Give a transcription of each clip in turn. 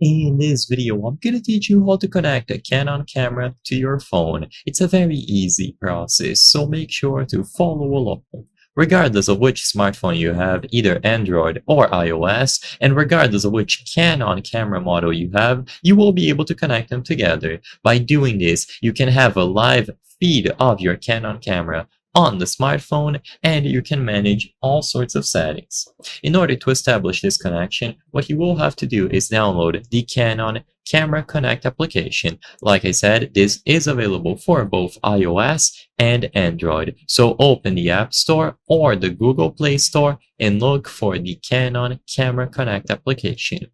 In this video, I'm going to teach you how to connect a Canon camera to your phone. It's a very easy process, so make sure to follow along. Regardless of which smartphone you have, either Android or iOS, and regardless of which Canon camera model you have, you will be able to connect them together. By doing this, you can have a live feed of your Canon camera on the smartphone, and you can manage all sorts of settings. In order to establish this connection, what you will have to do is download the Canon Camera Connect application. Like I said, this is available for both iOS and Android. So open the App Store or the Google Play Store and look for the Canon Camera Connect application.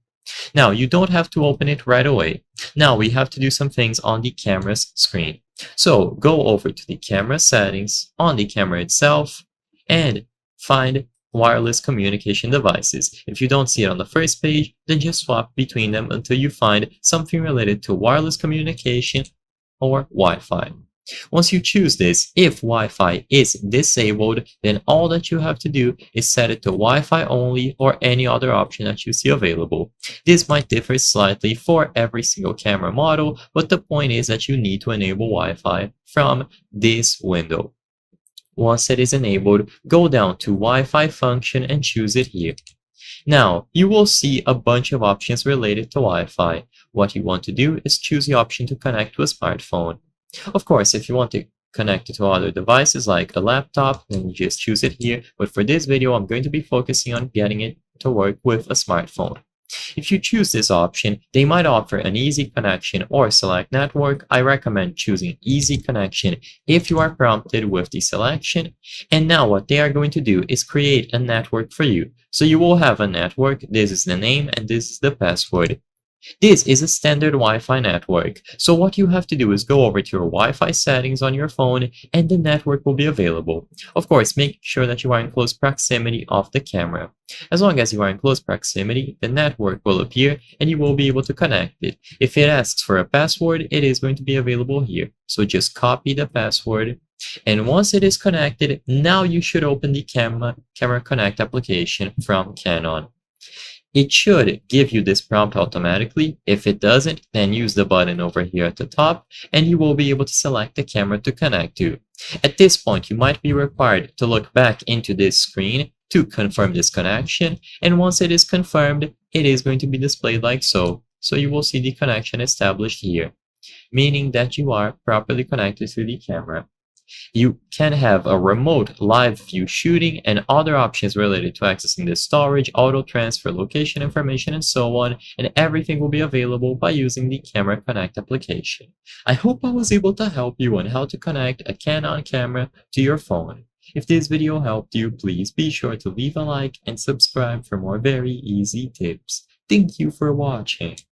Now, you don't have to open it right away. Now we have to do some things on the camera's screen. So go over to the camera settings on the camera itself and find wireless communication devices. If you don't see it on the first page, then just swap between them until you find something related to wireless communication or Wi-Fi. Once you choose this, if Wi-Fi is disabled, then all that you have to do is set it to Wi-Fi only or any other option that you see available. This might differ slightly for every single camera model, but the point is that you need to enable Wi-Fi from this window. Once it is enabled, go down to Wi-Fi function and choose it here. Now, you will see a bunch of options related to Wi-Fi. What you want to do is choose the option to connect to a smartphone. Of course, if you want to connect it to other devices like a laptop, then you just choose it here. But for this video, I'm going to be focusing on getting it to work with a smartphone. If you choose this option, they might offer an easy connection or select network. I recommend choosing easy connection if you are prompted with the selection. And now what they are going to do is create a network for you. So you will have a network. This is the name and this is the password. This is a standard Wi-Fi network, so what you have to do is go over to your Wi-Fi settings on your phone and the network will be available. Of course, make sure that you are in close proximity of the camera. As long as you are in close proximity, the network will appear and you will be able to connect it. If it asks for a password, it is going to be available here. So just copy the password. And once it is connected, now you should open the Camera Connect application from Canon. It should give you this prompt automatically. If it doesn't, then use the button over here at the top and you will be able to select the camera to connect to. At this point, you might be required to look back into this screen to confirm this connection, and once it is confirmed, it is going to be displayed like so. So you will see the connection established here, meaning that you are properly connected to the camera. You can have a remote live view shooting and other options related to accessing the storage, auto transfer, location information, and so on, and everything will be available by using the Camera Connect application. I hope I was able to help you on how to connect a Canon camera to your phone. If this video helped you, please be sure to leave a like and subscribe for more very easy tips. Thank you for watching.